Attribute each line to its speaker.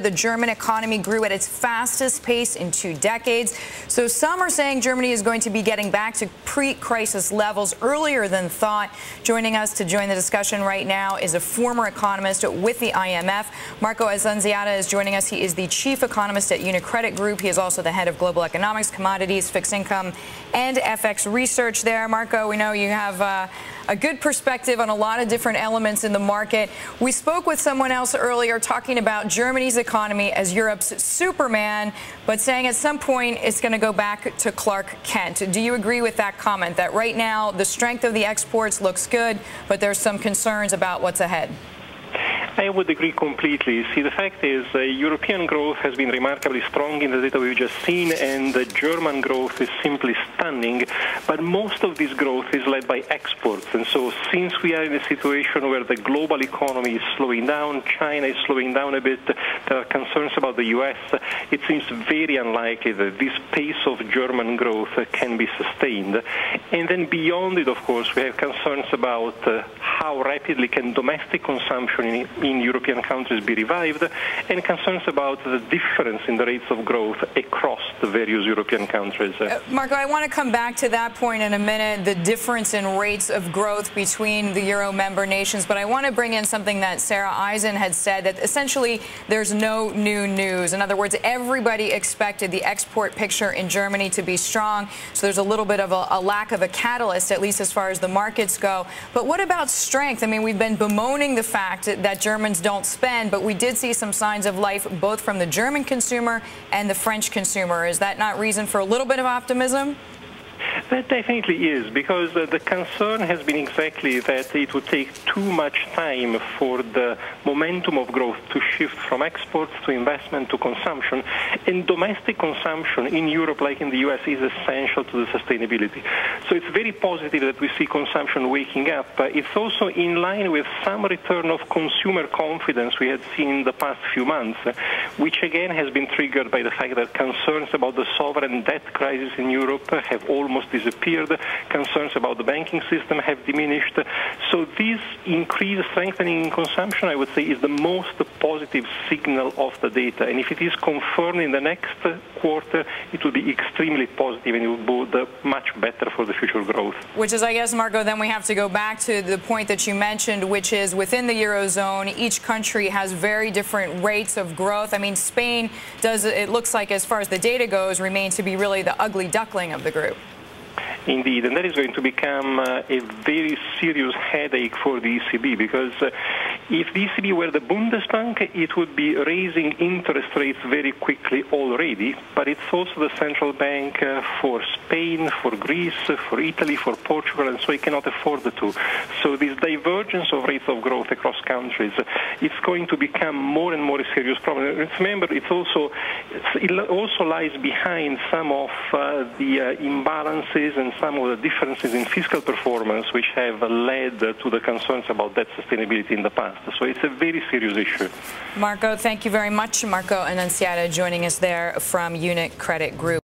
Speaker 1: The German economy grew at its fastest pace in 2 decades. So some are saying Germany is going to be getting back to pre-crisis levels earlier than thought. Joining us to join the discussion right now is a former economist with the IMF. Marco Annunziata is joining us. He is the chief economist at UniCredit Group. He is also the head of global economics, commodities, fixed income, and FX research there. Marco, we know you have a good perspective on a lot of different elements in the market. We spoke with someone else earlier talking about Germany's economy as Europe's Superman, but saying at some point it's going to go back to Clark Kent. Do you agree with that comment, that right now the strength of the exports looks good, but there's some concerns about what's ahead?
Speaker 2: I would agree completely. See, the fact is European growth has been remarkably strong in the data we've just seen, and the German growth is simply stunning. But most of this growth is led by exports. And so since we are in a situation where the global economy is slowing down, China is slowing down a bit, there are concerns about the U.S., it seems very unlikely that this pace of German growth can be sustained. And then beyond it, of course, we have concerns about how rapidly can domestic consumption in European countries be revived, and concerns about the difference in the rates of growth across the various European countries.
Speaker 1: Marco, I want to come back to that point in a minute, the difference in rates of growth between the Euro member nations, but I want to bring in something that Sarah Eisen had said, that essentially there's no new news. In other words, everybody expected the export picture in Germany to be strong, so there's a little bit of a lack of a catalyst, at least as far as the markets go. But what about strength? I mean, we've been bemoaning the fact that Germans don't spend, but we did see some signs of life both from the German consumer and the French consumer. Is that not reason for a little bit of optimism?
Speaker 2: That definitely is, because the concern has been exactly that it would take too much time for the momentum of growth to shift from exports to investment to consumption. And domestic consumption in Europe, like in the U.S., is essential to the sustainability. So it's very positive that we see consumption waking up. It's also in line with some return of consumer confidence we had seen in the past few months, which again has been triggered by the fact that concerns about the sovereign debt crisis in Europe have almost disappeared. Concerns about the banking system have diminished. So this increased strengthening in consumption, I would say, is the most positive signal of the data. And if it is confirmed in the next quarter, it will be extremely positive and it will bode much better for the future growth. Which is,
Speaker 1: I guess, Marco, then we have to go back to the point that you mentioned, which is within the Eurozone, each country has very different rates of growth. I mean, Spain does, it looks like, as far as the data goes, remains to be really the ugly duckling of the group.
Speaker 2: Indeed, and that is going to become a very serious headache for the ECB, because if the ECB were the Bundesbank, it would be raising interest rates very quickly already, but it's also the central bank for Spain, for Greece, for Italy, for Portugal, and so it cannot afford the two. So this divergence of rates of growth across countries, it's going to become more and more a serious problem. Remember, it also lies behind some of the imbalances and some of the differences in fiscal performance which have led to the concerns about debt sustainability in the past. So it's a very serious issue.
Speaker 1: Marco, thank you very much. Marco Annunziata joining us there from UniCredit Group.